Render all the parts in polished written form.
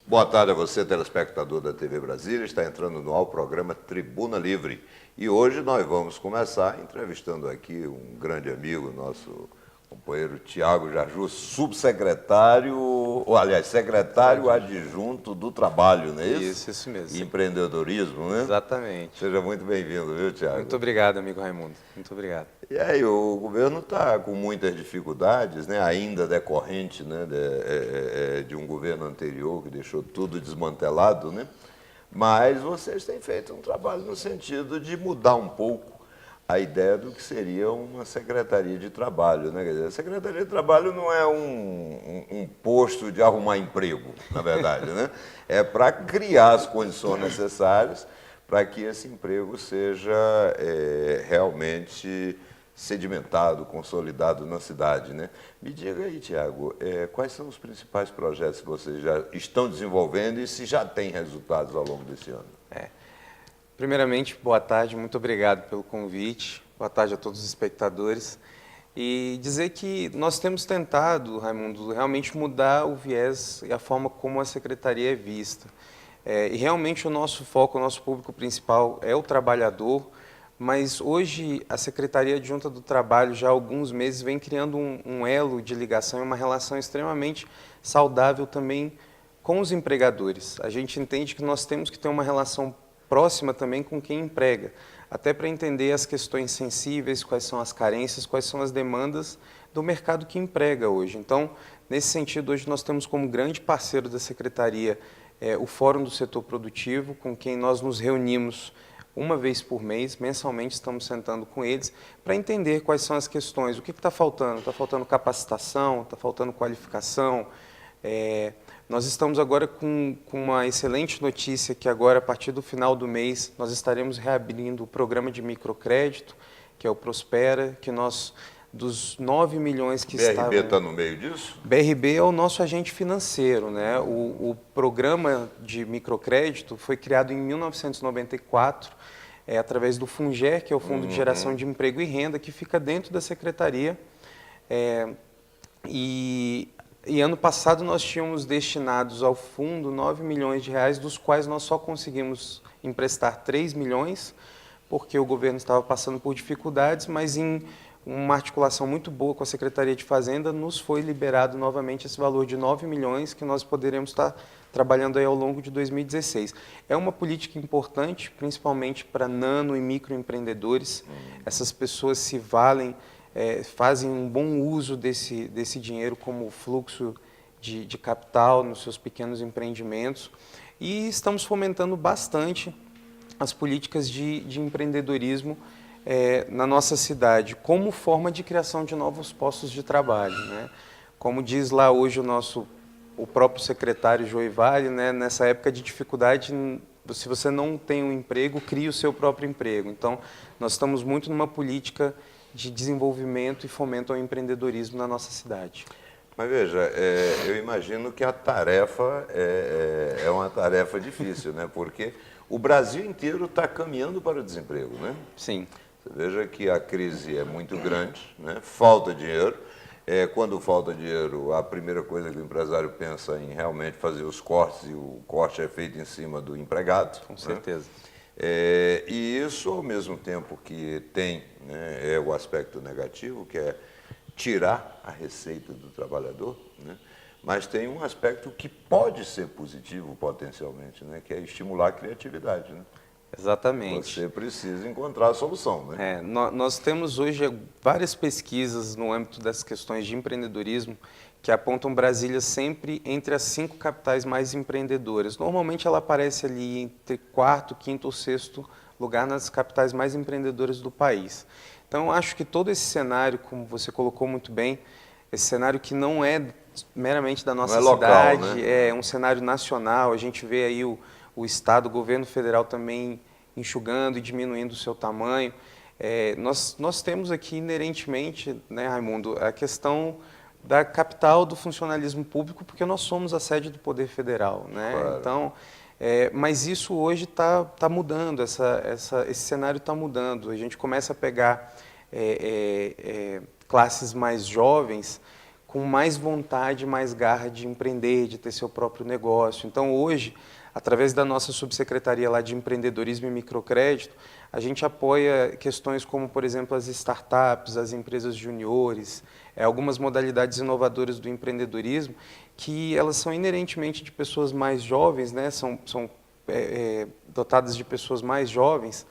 Boa tarde a você, telespectador da TV Brasília. Está entrando no ar o programa Tribuna Livre. E hoje nós vamos começar entrevistando aqui um grande amigo, nosso companheiro Tiago Jaju, subsecretário, ou aliás, secretário adjunto do Trabalho, não é isso? Isso mesmo. E empreendedorismo, né? Exatamente. Seja muito bem-vindo, viu, Tiago? Muito obrigado, amigo Raimundo. Muito obrigado. E aí, o governo está com muitas dificuldades, né, ainda decorrente, né, de um governo anterior que deixou tudo desmantelado, né? Mas vocês têm feito um trabalho no sentido de mudar um pouco a ideia do que seria uma secretaria de trabalho, né? Quer dizer, a secretaria de trabalho não é um posto de arrumar emprego, na verdade, né? É para criar as condições necessárias para que esse emprego seja realmente sedimentado, consolidado na cidade, né? Me diga aí, Tiago, quais são os principais projetos que vocês já estão desenvolvendo e se já tem resultados ao longo desse ano? Primeiramente, boa tarde, muito obrigado pelo convite. Boa tarde a todos os espectadores. E dizer que nós temos tentado, Raimundo, realmente mudar o viés e a forma como a secretaria é vista. E realmente o nosso foco, o nosso público principal é o trabalhador, mas hoje a Secretaria Adjunta do Trabalho já há alguns meses vem criando um elo de ligação e uma relação extremamente saudável também com os empregadores. A gente entende que nós temos que ter uma relação próxima também com quem emprega, até para entender as questões sensíveis, quais são as carências, quais são as demandas do mercado que emprega hoje. Então, nesse sentido, hoje nós temos como grande parceiro da Secretaria o Fórum do Setor Produtivo, com quem nós nos reunimos uma vez por mês, mensalmente estamos sentando com eles, para entender quais são as questões, o que está faltando. Está faltando capacitação, está faltando qualificação. Nós estamos agora com uma excelente notícia, que agora, a partir do final do mês, nós estaremos reabrindo o programa de microcrédito, que é o Prospera, que nós, dos 9 milhões que estavam... BRB está no meio disso? BRB é o nosso agente financeiro, né? O programa de microcrédito foi criado em 1994, através do FUNGER, que é o Fundo de Geração de Emprego e Renda, que fica dentro da Secretaria. E ano passado nós tínhamos destinados ao fundo 9 milhões de reais, dos quais nós só conseguimos emprestar 3 milhões, porque o governo estava passando por dificuldades, mas em uma articulação muito boa com a Secretaria de Fazenda, nos foi liberado novamente esse valor de 9 milhões que nós poderemos estar trabalhando aí ao longo de 2016. É uma política importante, principalmente para nano e microempreendedores. Essas pessoas se valem, fazem um bom uso desse dinheiro como fluxo de capital nos seus pequenos empreendimentos. E estamos fomentando bastante as políticas de empreendedorismo na nossa cidade, como forma de criação de novos postos de trabalho, né? Como diz lá hoje o próprio secretário Joivale, né? Nessa época de dificuldade, se você não tem um emprego, crie o seu próprio emprego. Então, nós estamos muito numa política de desenvolvimento e fomento ao empreendedorismo na nossa cidade. Mas veja, eu imagino que a tarefa é uma tarefa difícil, né? Porque o Brasil inteiro está caminhando para o desemprego, né? Sim. Você veja que a crise é muito grande, né? Falta dinheiro. Quando falta dinheiro, a primeira coisa que o empresário pensa em realmente fazer os cortes, e o corte é feito em cima do empregado. Com certeza. E isso, ao mesmo tempo que tem, né, o aspecto negativo, que é tirar a receita do trabalhador, né? Mas tem um aspecto que pode ser positivo potencialmente, né? Que é estimular a criatividade, né? Exatamente. Você precisa encontrar a solução, né? Nós temos hoje várias pesquisas no âmbito das questões de empreendedorismo que apontam Brasília sempre entre as 5 capitais mais empreendedoras. Normalmente ela aparece ali entre 4º, 5º ou 6º lugar nas capitais mais empreendedoras do país. Então, eu acho que todo esse cenário, como você colocou muito bem, esse cenário que não é meramente da nossa local, cidade, né? é um cenário nacional. A gente vê aí o Estado, o governo federal também enxugando e diminuindo o seu tamanho. Nós temos aqui inerentemente, né, Raimundo, a questão da capital do funcionalismo público, porque nós somos a sede do Poder Federal, né? Claro. Então, mas isso hoje está mudando, esse cenário está mudando. A gente começa a pegar classes mais jovens com mais vontade, mais garra de empreender, de ter seu próprio negócio. Então, hoje, através da nossa subsecretaria lá de empreendedorismo e microcrédito, a gente apoia questões como, por exemplo, as startups, as empresas juniores, algumas modalidades inovadoras do empreendedorismo, que elas são inerentemente de pessoas mais jovens, né? São dotadas de pessoas mais jovens,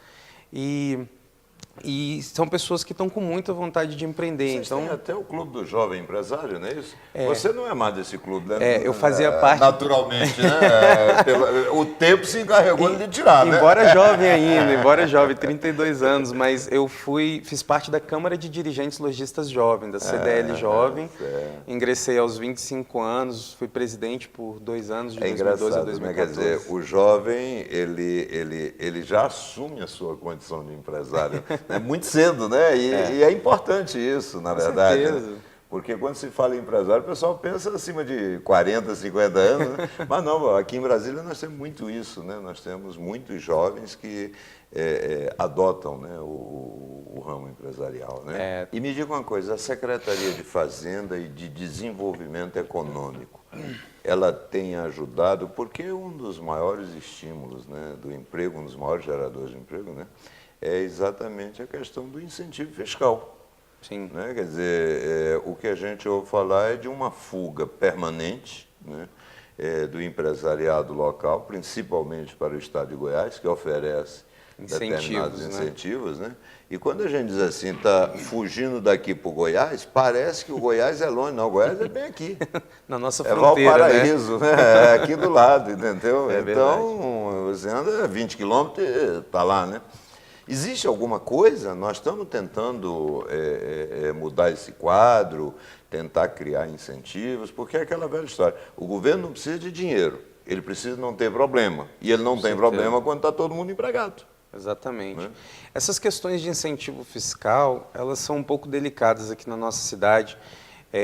e são pessoas que estão com muita vontade de empreender. Vocês então têm até o Clube do Jovem Empresário, não é isso? Você não é mais desse clube, né? eu fazia parte... Naturalmente, né? O tempo se encarregou de tirar, né? Embora jovem ainda, embora jovem, 32 anos, mas eu fiz parte da Câmara de Dirigentes Lojistas Jovem, da CDL Jovem. Ingressei aos 25 anos, fui presidente por 2 anos, de 2012 a 2014. Né? Quer dizer, o jovem, ele já assume a sua condição de empresário. É muito cedo, né? E é importante isso, na verdade. Né? Porque quando se fala em empresário, o pessoal pensa acima de 40, 50 anos. Né? Mas não, aqui em Brasília nós temos muito isso, né? Nós temos muitos jovens que adotam, né, o ramo empresarial. Né? E me diga uma coisa, a Secretaria de Fazenda e de Desenvolvimento Econômico, ela tem ajudado, porque um dos maiores estímulos, né, do emprego, um dos maiores geradores de emprego, né, é exatamente a questão do incentivo fiscal. Sim. Né? Quer dizer, o que a gente ouve falar é de uma fuga permanente, né, do empresariado local, principalmente para o estado de Goiás, que oferece determinados incentivos. Né? E quando a gente diz assim, está fugindo daqui para o Goiás, parece que o Goiás é longe. Não, o Goiás é bem aqui. Na nossa fronteira, Valparaíso, né? É aqui do lado, entendeu? É então, você anda 20 quilômetros e está lá, né? Existe alguma coisa? Nós estamos tentando mudar esse quadro, tentar criar incentivos, porque é aquela velha história. O governo não precisa de dinheiro, ele precisa não ter problema. E ele não tem problema quando está todo mundo empregado. Exatamente. Né? Essas questões de incentivo fiscal, elas são um pouco delicadas aqui na nossa cidade.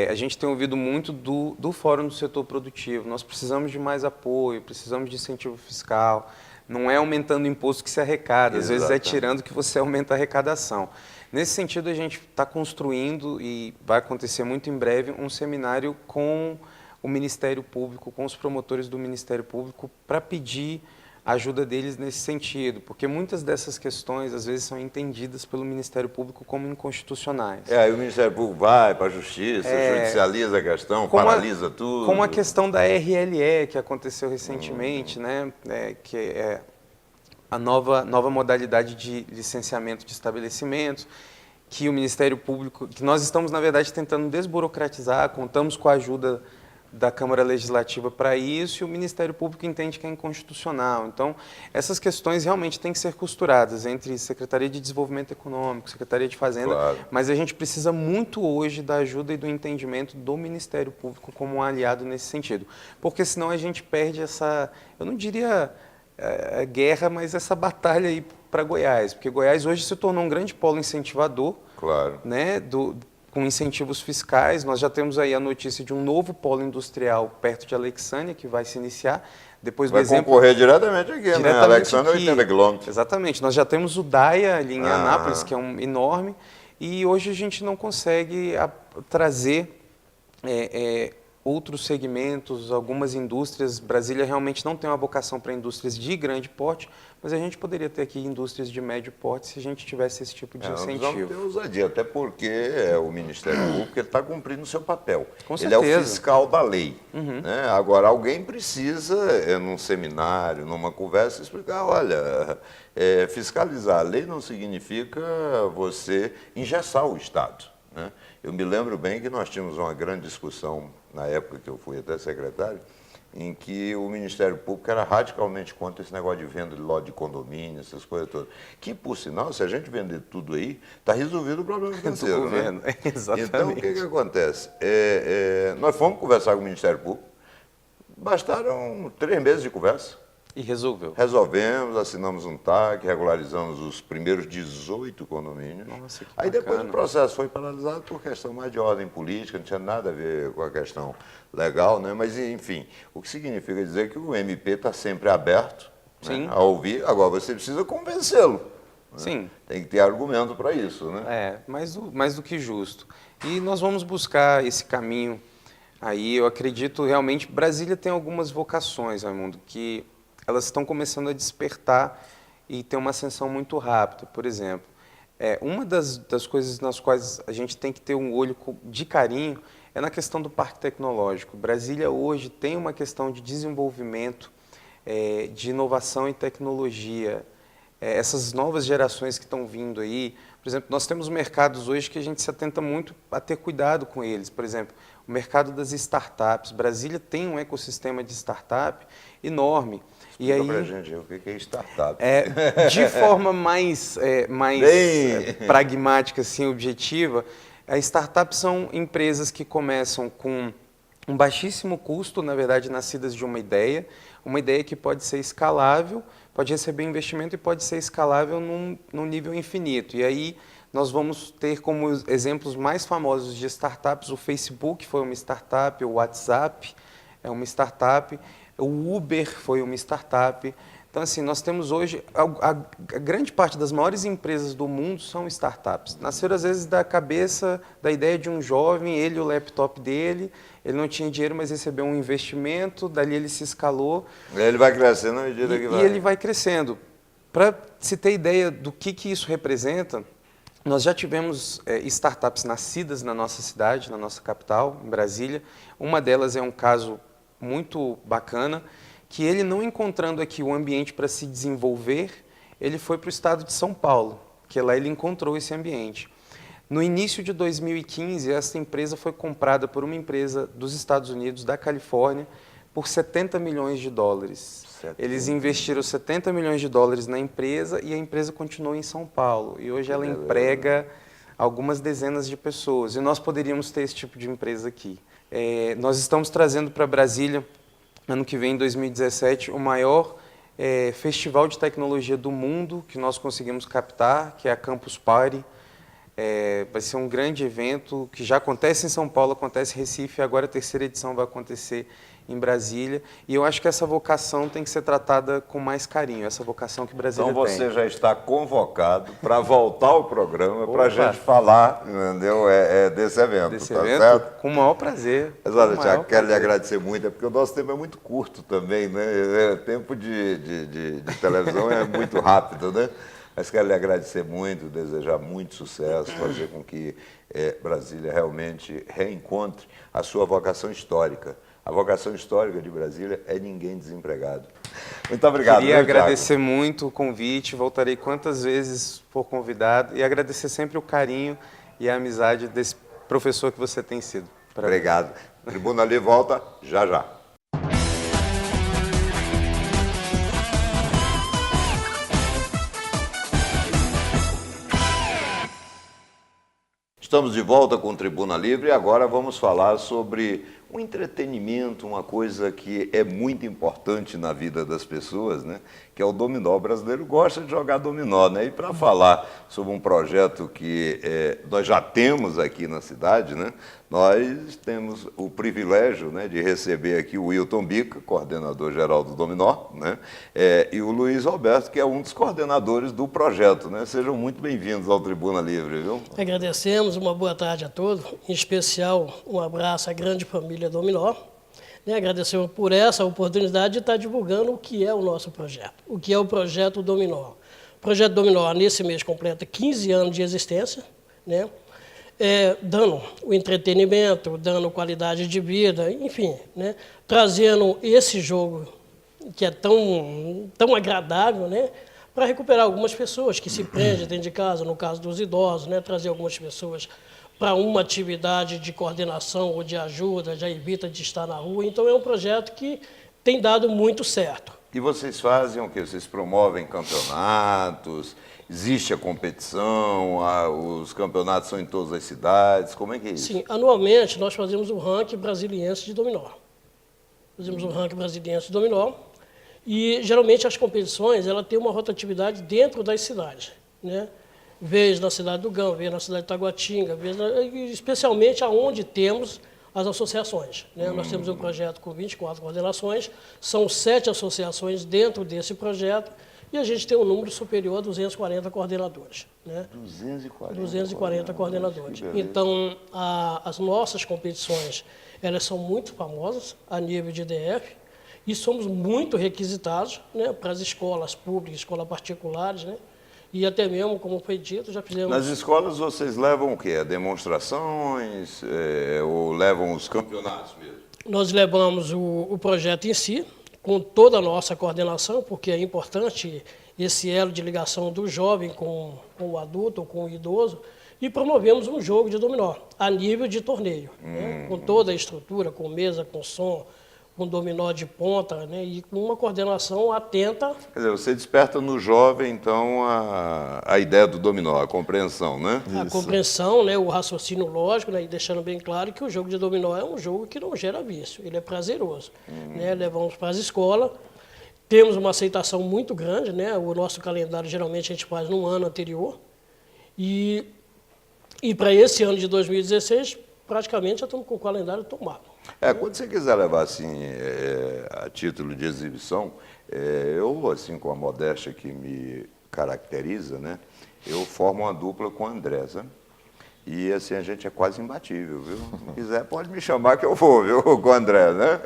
A gente tem ouvido muito do Fórum do Setor Produtivo. Nós precisamos de mais apoio, precisamos de incentivo fiscal. Não é aumentando o imposto que se arrecada, às vezes é tirando que você aumenta a arrecadação. Nesse sentido, a gente está construindo, e vai acontecer muito em breve, um seminário com o Ministério Público, com os promotores do Ministério Público, para pedir a ajuda deles nesse sentido, porque muitas dessas questões, às vezes, são entendidas pelo Ministério Público como inconstitucionais. Aí o Ministério Público vai para a Justiça, judicializa a questão, paralisa tudo. Como a questão da RLE, que aconteceu recentemente, né, que é a nova modalidade de licenciamento de estabelecimentos, que o Ministério Público, que nós estamos, na verdade, tentando desburocratizar, contamos com a ajuda da Câmara Legislativa para isso, e o Ministério Público entende que é inconstitucional. Então, essas questões realmente têm que ser costuradas entre Secretaria de Desenvolvimento Econômico, Secretaria de Fazenda, mas a gente precisa muito hoje da ajuda e do entendimento do Ministério Público como um aliado nesse sentido, porque senão a gente perde essa, eu não diria guerra, mas essa batalha aí para Goiás, porque Goiás hoje se tornou um grande polo incentivador, né, com incentivos fiscais. Nós já temos aí a notícia de um novo polo industrial perto de Alexânia, que vai se iniciar. Depois vai concorrer diretamente aqui, né? Alexânia, 80 quilômetros. Exatamente. Nós já temos o DAIA ali em Anápolis, que é enorme, e hoje a gente não consegue trazer outros segmentos, algumas indústrias. Brasília realmente não tem uma vocação para indústrias de grande porte, mas a gente poderia ter aqui indústrias de médio porte se a gente tivesse esse tipo de incentivo. Nós vamos ter ousadia, até porque o Ministério Público está cumprindo o seu papel. Com ele é certeza. o fiscal da lei. Né? Agora, alguém precisa, num seminário, numa conversa, explicar, olha, fiscalizar a lei não significa você engessar o Estado. Né? Eu me lembro bem que nós tínhamos uma grande discussão, na época que eu fui até secretário, em que o Ministério Público era radicalmente contra esse negócio de venda de lote de condomínio, essas coisas todas. Que, por sinal, se a gente vender tudo aí, está resolvido o problema financeiro. Né? Exatamente. Então, o que acontece? Nós fomos conversar com o Ministério Público, bastaram 3 meses de conversa. E resolveu. Resolvemos, assinamos um TAC, regularizamos os primeiros 18 condomínios. Nossa, que aí depois bacana. o processo foi paralisado por questão mais de ordem política, não tinha nada a ver com a questão legal, né? Mas, enfim, o que significa dizer que o MP está sempre aberto, né, a ouvir. Agora, você precisa convencê-lo. Né? Sim. Tem que ter argumento para isso, né? Mais do que justo. E nós vamos buscar esse caminho aí. Eu acredito realmente, Brasília tem algumas vocações, Raimundo, que elas estão começando a despertar e ter uma ascensão muito rápida. Por exemplo, uma das coisas nas quais a gente tem que ter um olho de carinho é na questão do parque tecnológico. Brasília hoje tem uma questão de desenvolvimento, de inovação e tecnologia. Essas novas gerações que estão vindo aí, por exemplo, nós temos mercados hoje que a gente se atenta muito a ter cuidado com eles. Por exemplo, o mercado das startups. Brasília tem um ecossistema de startup enorme. Explica pra gente o que é startup. De forma mais pragmática, assim, objetiva, as startups são empresas que começam com um baixíssimo custo, na verdade, nascidas de uma ideia que pode ser escalável, pode receber investimento e pode ser escalável num nível infinito. E aí nós vamos ter como exemplos mais famosos de startups o Facebook foi uma startup, o WhatsApp é uma startup, o Uber foi uma startup. Então, assim, nós temos hoje, a grande parte das maiores empresas do mundo são startups. Nasceram, às vezes, da cabeça, da ideia de um jovem, ele, o laptop dele, ele não tinha dinheiro, mas recebeu um investimento, dali ele se escalou. Ele vai crescendo à medida que vai. E ele vai crescendo. Para se ter ideia do que isso representa, nós já tivemos startups nascidas na nossa cidade, na nossa capital, em Brasília. Uma delas é um caso muito bacana, que ele não encontrando aqui o ambiente para se desenvolver, ele foi para o estado de São Paulo, que lá ele encontrou esse ambiente. No início de 2015, essa empresa foi comprada por uma empresa dos Estados Unidos, da Califórnia, por 70 milhões de dólares. Eles investiram 70 milhões de dólares na empresa e a empresa continuou em São Paulo. E hoje ela emprega algumas dezenas de pessoas. E nós poderíamos ter esse tipo de empresa aqui. Nós estamos trazendo para Brasília, ano que vem, em 2017, o maior festival de tecnologia do mundo que nós conseguimos captar, que é a Campus Party. Vai ser um grande evento que já acontece em São Paulo, acontece em Recife, e agora a terceira edição vai acontecer em Brasília. E eu acho que essa vocação tem que ser tratada com mais carinho, essa vocação que Brasília tem. Então você já está convocado para voltar ao programa para a gente falar, entendeu? Desse evento, tá certo? Com o maior prazer. Mas olha, Tiago, quero lhe agradecer muito, porque o nosso tempo é muito curto também, né? O tempo de televisão é muito rápido, né? Mas quero lhe agradecer muito, desejar muito sucesso, fazer com que Brasília realmente reencontre a sua vocação histórica. A vocação histórica de Brasília é ninguém desempregado. Muito obrigado. Queria agradecer muito o convite, voltarei quantas vezes for convidado e agradecer sempre o carinho e a amizade desse professor que você tem sido. Obrigado. Tribuna Livre volta já já. Estamos de volta com Tribuna Livre e agora vamos falar sobre um entretenimento, uma coisa que é muito importante na vida das pessoas, né? Que é o dominó. O brasileiro gosta de jogar dominó, né? E para falar sobre um projeto que nós já temos aqui na cidade, né? Nós temos o privilégio, né, de receber aqui o Wilton Bica, coordenador geral do Dominó, né? E o Luiz Roberto, que é um dos coordenadores do projeto, né? Sejam muito bem-vindos ao Tribuna Livre, viu? Agradecemos, uma boa tarde a todos, em especial um abraço à grande família Dominó. Agradecemos por essa oportunidade de estar divulgando o que é o nosso projeto, o que é o Projeto Dominó. O Projeto Dominó, nesse mês, completa 15 anos de existência, né? Dando o entretenimento, dando qualidade de vida, enfim, né? Trazendo esse jogo que é tão agradável, né? Para recuperar algumas pessoas que se prendem dentro de casa, no caso dos idosos, né? Trazer algumas pessoas para uma atividade de coordenação ou de ajuda, já evita de estar na rua. Então, é um projeto que tem dado muito certo. E vocês fazem o quê? Vocês promovem campeonatos? Existe a competição? Os campeonatos são em todas as cidades? Como é que é isso? Sim, anualmente nós fazemos o ranking brasiliense de dominó. Fazemos o ranking brasiliense de dominó. E, geralmente, as competições ela têm uma rotatividade dentro das cidades, né? Vez na cidade do Gama, vez na cidade de Taguatinga, especialmente aonde temos as associações, né? Nós temos um projeto com 24 coordenações, são 7 associações dentro desse projeto e a gente tem um número superior a 240 coordenadores. Né? 240 coordenadores. Então, as nossas competições, elas são muito famosas a nível de DF e somos muito requisitados, né, para as escolas públicas, escolas particulares, né? E até mesmo, como foi dito, já fizemos... Nas escolas vocês levam o quê? Demonstrações ou levam os campeonatos mesmo? Nós levamos o projeto em si, com toda a nossa coordenação, porque é importante esse elo de ligação do jovem com o adulto ou com o idoso, e promovemos um jogo de dominó a nível de torneio, né? Com toda a estrutura, com mesa, com som, com dominó de ponta, né? E com uma coordenação atenta. Quer dizer, você desperta no jovem, então, a ideia do dominó, a compreensão, né? A compreensão, né? O raciocínio lógico, né? E deixando bem claro que o jogo de dominó é um jogo que não gera vício, ele é prazeroso. Né? Levamos para as escolas, temos uma aceitação muito grande, né? O nosso calendário geralmente a gente faz no ano anterior. E para esse ano de 2016, praticamente já estamos com o calendário tomado. Quando você quiser levar assim, a título de exibição, eu, assim, com a modéstia que me caracteriza, né, eu formo uma dupla com o André, sabe? E assim, a gente é quase imbatível, viu? Se quiser, pode me chamar que eu vou, viu, com o André, né?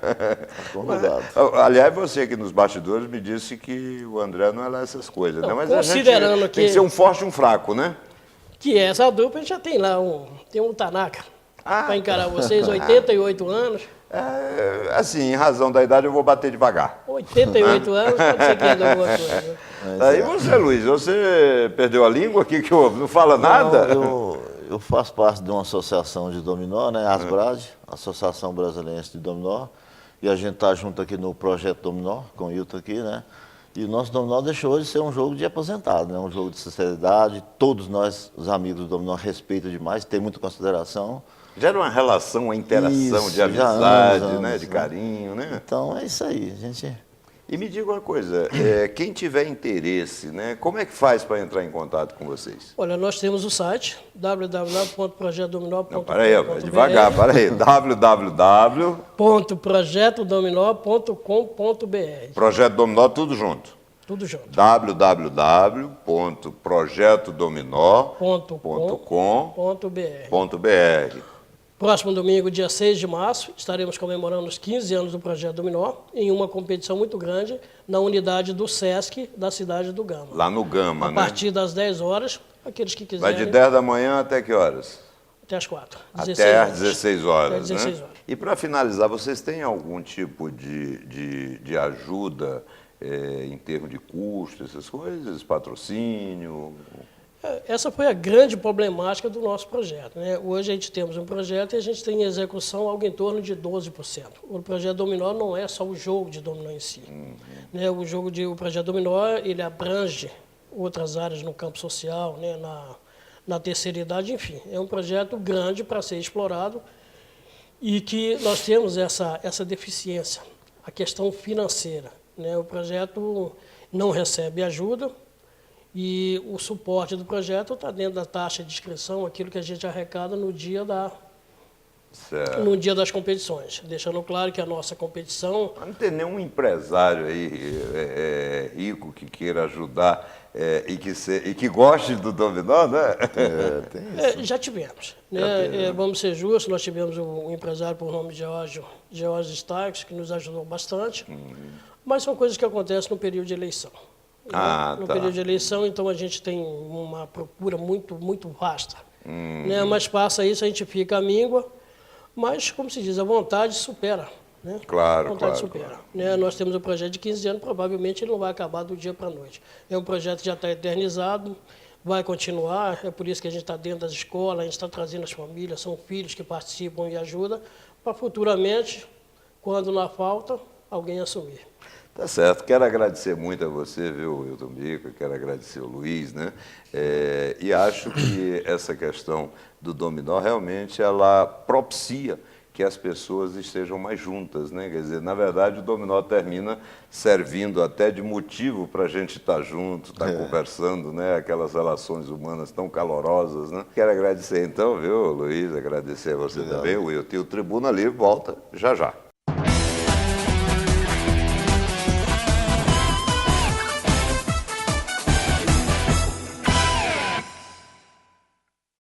Aliás, você aqui nos bastidores me disse que o André não é lá essas coisas, né? Mas considerando a gente tem que ser um forte e um fraco, né? Que essa dupla, a gente já tem lá tem um Tanaka. Para encarar vocês, 88 anos. Assim, em razão da idade, eu vou bater devagar. 88 anos, pode ser que ainda alguma coisa. Aí você, Luiz, você perdeu a língua aqui, que não fala nada? Eu faço parte de uma associação de dominó, né, Asbrad, Associação Brasileira de Dominó, e a gente está junto aqui no Projeto Dominó, com o Hilton aqui, né? E o nosso dominó deixou de ser um jogo de aposentado, né? Um jogo de sinceridade. Todos nós, os amigos do dominó, respeitam demais, tem muita consideração. Gera uma relação, uma interação Isso, de amizade, anos, né? De carinho, né? Então é isso aí, a gente... E me diga uma coisa, quem tiver interesse, né? Como é que faz para entrar em contato com vocês? Olha, nós temos o site www.projetodominó.com.br. Peraí, devagar, peraí. www.projetodominó.com.br. Projeto Dominó, tudo junto. Tudo junto. www.projetodominó.com.br. Próximo domingo, dia 6 de março, estaremos comemorando os 15 anos do Projeto Dominó em uma competição muito grande na unidade do SESC da cidade do Gama. Lá no Gama, né? A partir das 10 horas, aqueles que quiserem... Vai de 10 da manhã até que horas? Até as 4. Até às 16 horas, até 16 né? horas. E para finalizar, vocês têm algum tipo de ajuda em termos de custo, essas coisas? Patrocínio? Essa foi a grande problemática do nosso projeto, né? Hoje a gente temos um projeto e a gente tem em execução algo em torno de 12%. O projeto Dominó não é só o jogo de dominó em si. Né? O projeto Dominó, ele abrange outras áreas no campo social, né? Na terceira idade, enfim. É um projeto grande para ser explorado e que nós temos essa deficiência, a questão financeira, né? O projeto não recebe ajuda, e o suporte do projeto está dentro da taxa de inscrição, aquilo que a gente arrecada no dia das competições. Deixando claro que a nossa competição... Mas não tem nenhum empresário aí rico que queira ajudar e que goste do dominó, né? tem isso. Já tivemos. Né? Vamos ser justos, nós tivemos um empresário por nome de George Starks, que nos ajudou bastante, mas são coisas que acontecem no período de eleição. No período de eleição, então a gente tem uma procura muito, muito vasta. Né? Mas passa isso, a gente fica à míngua, mas, como se diz, a vontade supera. Né? Claro, a vontade claro, supera. claro. Né? Nós temos um projeto de 15 anos, provavelmente ele não vai acabar do dia para a noite. É um projeto que já está eternizado, vai continuar, é por isso que a gente está dentro das escolas, a gente está trazendo as famílias, são filhos que participam e ajudam, para futuramente, quando na falta, alguém assumir. Tá certo. Quero agradecer muito a você, viu, Hilton Bica, quero agradecer o Luiz, né? E acho que essa questão do dominó realmente ela propicia que as pessoas estejam mais juntas, né? Quer dizer, na verdade, o dominó termina servindo até de motivo para a gente estar junto, estar conversando, né? Aquelas relações humanas tão calorosas, né? Quero agradecer então, viu, Luiz, agradecer a você também, o Hilton. E o Tribuna Livre volta já já.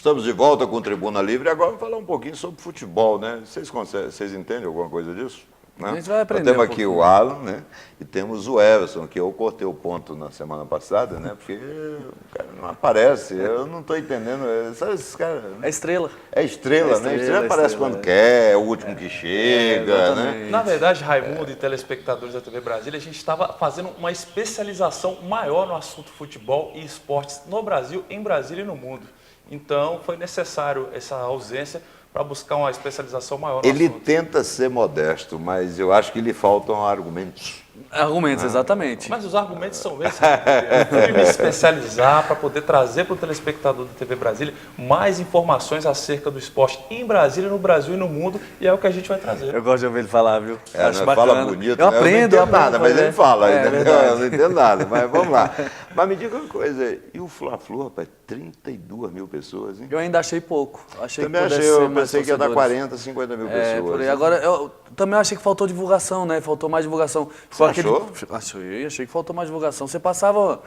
Estamos de volta com o Tribuna Livre e agora vamos falar um pouquinho sobre futebol, né? Vocês entendem alguma coisa disso? Né? A gente vai aprender Nós temos um aqui pouquinho. o Alan, né? E temos o Everson, que eu cortei o ponto na semana passada, né? Porque o cara não aparece, eu não estou entendendo. Sabe esses caras? É estrela. É estrela, né? Estrela aparece quando quer, é o último que chega, né? Na verdade, Raimundo e telespectadores da TV Brasília, a gente estava fazendo uma especialização maior no assunto futebol e esportes no Brasil, em Brasília e no mundo. Então, foi necessário essa ausência para buscar uma especialização maior no Ele assunto. tenta ser modesto, mas eu acho que lhe faltam argumentos. Argumentos, exatamente. Mas os argumentos são esses. Eu fui me especializar para poder trazer para o telespectador da TV Brasília mais informações acerca do esporte em Brasília, no Brasil e no mundo, e é o que a gente vai trazer. Eu gosto de ouvir ele falar, viu? Né? Acho bacana. Fala bonito, eu né? aprendo, eu não entendo nada, mas ele fala, é, entendeu? verdade. Eu não entendo nada, mas vamos lá. Mas me diga uma coisa, e o Fla-Flu, rapaz, 32 mil pessoas, hein? Eu ainda achei pouco. Achei Também que pudesse achei, ser eu mais pensei que ia dar torcedores. 40, 50 mil É, pessoas. por aí. né? Agora, eu também achei que faltou divulgação, né? Faltou mais divulgação. Você achou? Achei que faltou mais divulgação. Você passava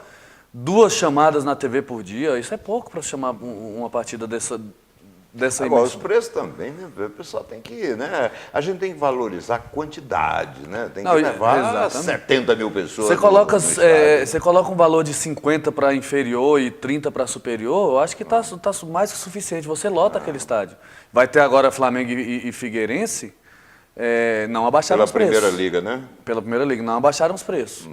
2 chamadas na TV por dia, isso é pouco para chamar uma partida dessa Agora, os dimensão. preços também, né? O pessoal tem que, né? A gente tem que valorizar a quantidade, né? Tem que Não, levar exatamente. 70 mil pessoas. Você coloca um valor de 50 para inferior e 30 para superior, eu acho que tá mais que suficiente. Você lota aquele estádio. Vai ter agora Flamengo e Figueirense, não abaixaram Pela os preços. primeira liga, né? Pela primeira liga, não abaixaram os preços.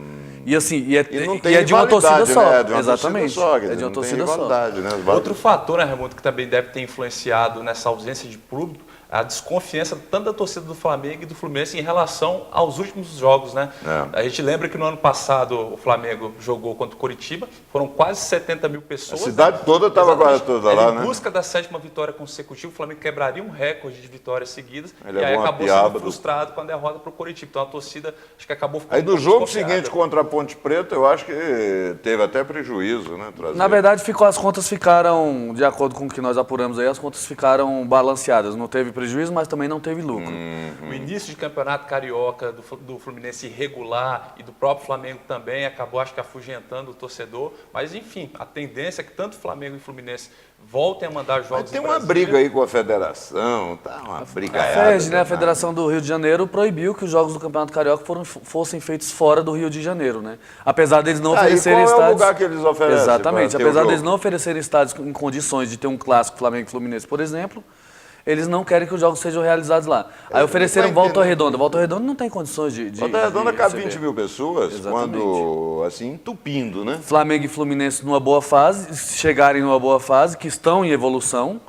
E assim, E não tem é de uma rivalidade, torcida só. né? De uma Exatamente. torcida só, quer É dizer, de uma não tem torcida só. rivalidade, né? Outro fator, né, Raimundo, que também deve ter influenciado nessa ausência de público, a desconfiança tanto da torcida do Flamengo e do Fluminense em relação aos últimos jogos, né? É. A gente lembra que no ano passado o Flamengo jogou contra o Coritiba, foram quase 70 mil pessoas. A cidade toda estava Exatamente. quase toda lá, Em né? busca da 7ª vitória consecutiva, o Flamengo quebraria um recorde de vitórias seguidas Ele e aí levou uma acabou piaba sendo frustrado com a derrota para o Coritiba. Então a torcida acho que acabou ficando Aí um no pouco jogo desconfiada. seguinte contra a Ponte Preta, eu acho que teve até prejuízo, né? Trazer. Na verdade, as contas ficaram, de acordo com o que nós apuramos aí, as contas ficaram balanceadas. Não teve prejuízo, mas também não teve lucro. O início de campeonato carioca do Fluminense irregular e do próprio Flamengo também acabou, acho que, afugentando o torcedor. Mas, enfim, a tendência é que tanto Flamengo e Fluminense voltem a mandar jogos Mas tem em uma Brasília. briga aí com a federação, tá uma A brigaiada. FED, né, a Federação do Rio de Janeiro, proibiu que os jogos do Campeonato Carioca fossem feitos fora do Rio de Janeiro, né? Apesar deles não oferecerem e qual é o estádios... lugar que eles oferecem? Exatamente. pra ter o Apesar jogo? deles não oferecerem estádios em condições de ter um clássico Flamengo e Fluminense, por exemplo, eles não querem que os jogos sejam realizados lá. Aí ofereceram não vai Volta entender. Redonda. Volta Redonda não tem condições de Volta Redonda cabe receber. 20 mil pessoas, Exatamente. quando, assim, entupindo, né? Flamengo e Fluminense numa boa fase, se chegarem numa boa fase, que estão em evolução,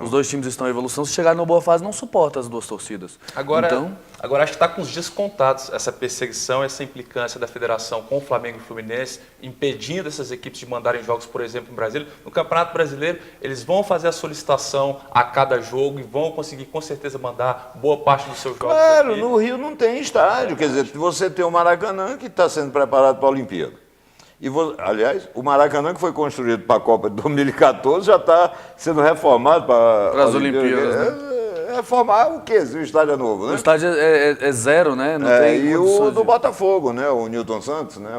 os dois times estão em evolução, se chegarem numa boa fase, não suporta as duas torcidas. Agora, Então, agora acho que está com os dias contados essa perseguição, essa implicância da federação com o Flamengo e o Fluminense, impedindo essas equipes de mandarem jogos, por exemplo, em Brasília. No Campeonato Brasileiro, eles vão fazer a solicitação a cada jogo e vão conseguir, com certeza, mandar boa parte dos seus jogos Claro, aqui. no Rio não tem estádio. Quer dizer, você tem o Maracanã que está sendo preparado para a Olimpíada. Aliás, o Maracanã que foi construído para a Copa de 2014 já está sendo reformado para as Olimpíadas, Reformar o quê? Se o estádio é novo, né? o estádio é zero, né? Não tem E condições o do de- Botafogo, né? O Newton Santos, né?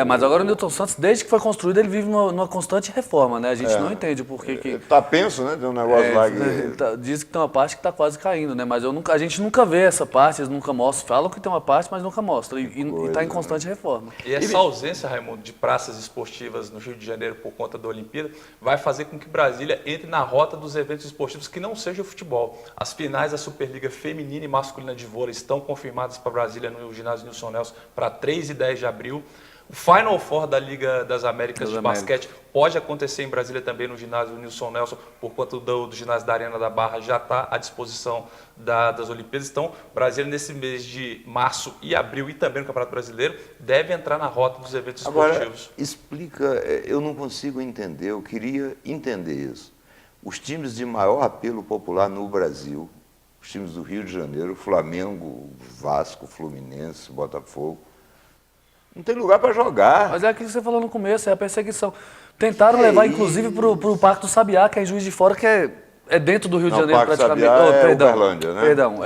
mas agora o Newton Santos, desde que foi construído, ele vive numa constante reforma, né? A gente não entende o porquê que... Tá penso, né? Tem um negócio lá que... Diz que tem uma parte que está quase caindo, né? Mas a gente nunca vê essa parte, eles nunca mostram. Falam que tem uma parte, mas nunca mostram. E está em constante reforma. E essa ausência, Raimundo, de praças esportivas no Rio de Janeiro por conta da Olimpíada vai fazer com que Brasília entre na rota dos eventos esportivos que não seja o futebol. As finais da Superliga Feminina e Masculina de Vôlei estão confirmadas para Brasília no ginásio Nilson Nelson para 3 e 10 de abril. O Final Four da Liga das Américas de basquete pode acontecer em Brasília também no ginásio Nilson Nelson, por conta do ginásio da Arena da Barra já está à disposição das Olimpíadas. Então, Brasília, nesse mês de março e abril, e também no Campeonato Brasileiro, deve entrar na rota dos eventos Agora, esportivos. explica, eu não consigo entender, eu queria entender isso. Os times de maior apelo popular no Brasil, os times do Rio de Janeiro, Flamengo, Vasco, Fluminense, Botafogo, não tem lugar para jogar. Mas é aquilo que você falou no começo, é a perseguição. Tentaram levar, inclusive, para o Parque do Sabiá, que é em Juiz de Fora, que é É dentro do Rio de Não, Janeiro, Parque praticamente. Sabiá é perdão, Uberlândia, né? Perdão,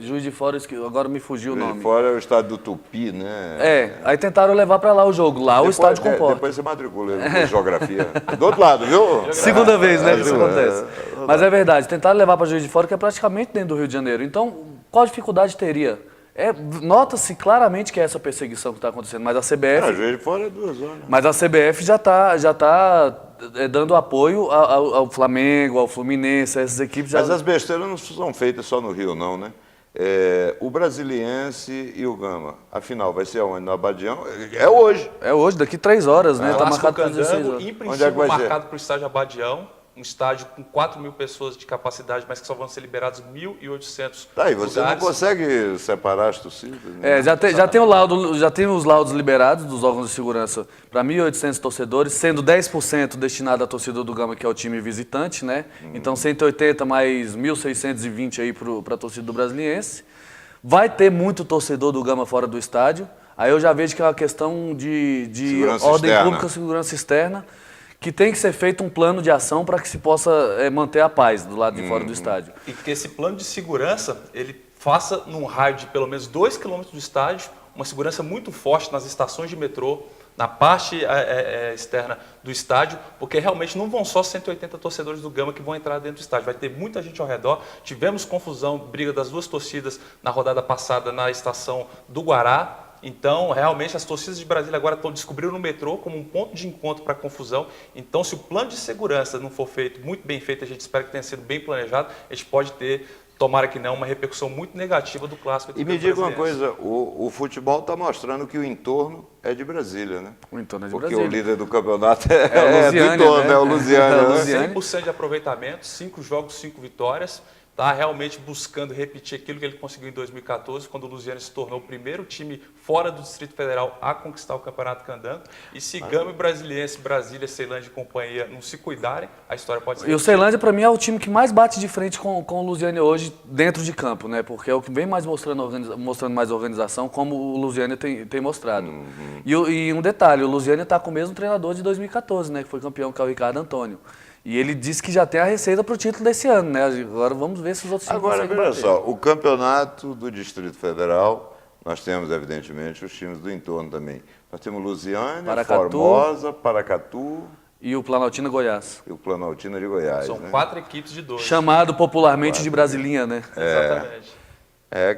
Juiz de Fora, agora me fugiu o Juiz de nome. Fora é o estádio do Tupi, né? Aí tentaram levar para lá o jogo. Lá o estádio comporta. Depois você matricula em geografia. Do outro lado, viu? Segunda vez, né, que isso É, acontece. Mas é verdade, tentaram levar para Juiz de Fora, que é praticamente dentro do Rio de Janeiro. Então, qual dificuldade teria? Nota-se claramente que é essa perseguição que está acontecendo, mas a CBF... Juiz de Fora é 2 horas. Mas a CBF já tá dando apoio ao Flamengo, ao Fluminense, a essas equipes. Mas as besteiras não são feitas só no Rio, não, né? O Brasiliense e o Gama. Afinal, vai ser aonde? No Abadião? É hoje. É hoje, daqui 3 horas, né? Tá Clássico marcado para 16 Candango, horas. em Onde é que princípio vai ser? marcado para o estádio Abadião, um estádio com 4.000 pessoas de capacidade, mas que só vão ser liberados 1.800 Tá aí, você não lugares. consegue separar as torcidas? Né? Já tem o laudo, já tem os laudos liberados dos órgãos de segurança para 1.800 torcedores, sendo 10% destinado à torcida do Gama, que é o time visitante, né? Então 180 mais 1.620 aí para a torcida do Brasiliense. Vai ter muito torcedor do Gama fora do estádio. Aí eu já vejo que é uma questão de Segurança ordem externa. pública, segurança externa, que tem que ser feito um plano de ação para que se possa manter a paz do lado de fora do estádio. E que esse plano de segurança, ele faça num raio de pelo menos 2 km do estádio, uma segurança muito forte nas estações de metrô, na parte externa do estádio, porque realmente não vão só 180 torcedores do Gama que vão entrar dentro do estádio, vai ter muita gente ao redor. Tivemos confusão, briga das duas torcidas na rodada passada na estação do Guará. Então, realmente, as torcidas de Brasília agora descobriram no metrô como um ponto de encontro para a confusão. Então, se o plano de segurança não for feito, muito bem feito, a gente espera que tenha sido bem planejado, a gente pode ter, tomara que não, uma repercussão muito negativa do clássico. E me diga uma coisa, o futebol está mostrando que o entorno é de Brasília, né? O entorno é de Porque Brasília. o líder do campeonato É o Lusiânia, do entorno, né? é o Lusiânia. É o né? Lusiânia. 100% de aproveitamento, 5 jogos, 5 vitórias. Está realmente buscando repetir aquilo que ele conseguiu em 2014, quando o Lusiânia se tornou o primeiro time fora do Distrito Federal a conquistar o Campeonato Candango. E se Gama e Brasiliense, Brasília, Ceilândia e companhia não se cuidarem, a história pode ser... E o Ceilândia, para mim, é o time que mais bate de frente com o Lusiânia hoje dentro de campo, né? Porque é o que vem mais mostrando mais organização, como o Lusiânia tem mostrado. E um detalhe, o Lusiânia está com o mesmo treinador de 2014, né? Que foi campeão, que é o Ricardo Antônio. E ele disse que já tem a receita para o título desse ano, né? Agora vamos ver se os outros times Agora, conseguem veja bater. só, o campeonato do Distrito Federal, nós temos, evidentemente, os times do entorno também. Nós temos Lusiânia, Paracatu. Formosa, Paracatu E o Planaltina Goiás. e o Planaltina de Goiás. São né? 4 equipes de 12. Chamado popularmente de Brasilinha, né? Exatamente.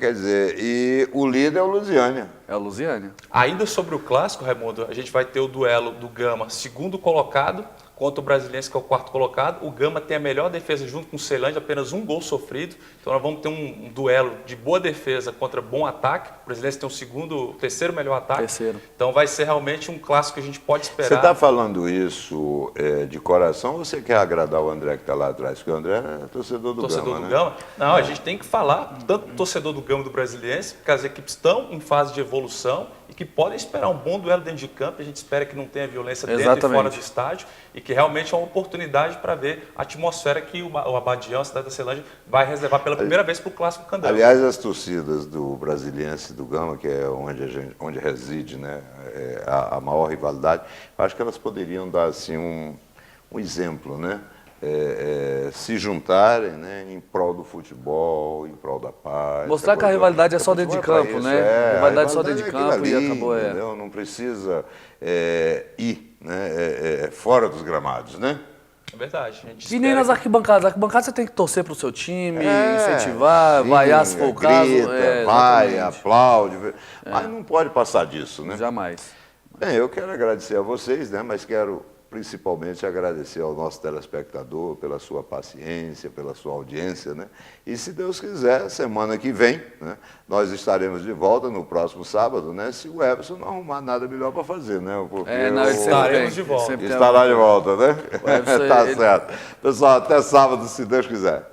Quer dizer, e o líder é o Lusiânia. É o Lusiânia. Ainda sobre o clássico, Raimundo, a gente vai ter o duelo do Gama, segundo colocado, contra o Brasiliense, que é o 4º colocado. O Gama tem a melhor defesa junto com o Ceilândia, apenas 1 gol sofrido. Então nós vamos ter um duelo de boa defesa contra bom ataque. O Brasiliense tem o terceiro melhor ataque. Terceiro. Então vai ser realmente um clássico que a gente pode esperar. Você está falando isso de coração ou você quer agradar o André que está lá atrás? Porque o André é torcedor do Torcedor Gama, do né? Gama? Não, a gente tem que falar tanto do torcedor do Gama do Brasiliense, porque as equipes estão em fase de evolução e que podem esperar um bom duelo dentro de campo. A gente espera que não tenha violência dentro e fora do estádio e que realmente é uma oportunidade para ver a atmosfera que o Abadião, a cidade da Ceilândia, vai reservar pela primeira vez para o Clássico Candango. Aliás, as torcidas do Brasiliense e do Gama, que é onde reside, né, a maior rivalidade, acho que elas poderiam dar assim, um exemplo, né? Se juntarem, né, em prol do futebol, em prol da paz. Mostrar que a rivalidade é só dentro de campo, né? A rivalidade só dentro de campo e acabou. Entendeu? Não precisa ir, né, fora dos gramados, né? É verdade. A gente E nem espera nas que- arquibancadas. As arquibancadas você tem que torcer pro seu time, incentivar, vaiar se for o caso. Grita, vai, Exatamente. aplaude. Mas não pode passar disso, né? Jamais. Bem, eu quero agradecer a vocês, né? Mas quero principalmente agradecer ao nosso telespectador pela sua paciência, pela sua audiência, né? E se Deus quiser, semana que vem, né, nós estaremos de volta no próximo sábado, né? Se o Everson não arrumar nada melhor para fazer, né? Porque Não, ele sempre Estaremos tem. de volta. Sempre tem estará de volta, né? Everson, Tá ele- certo. Pessoal, até sábado, se Deus quiser.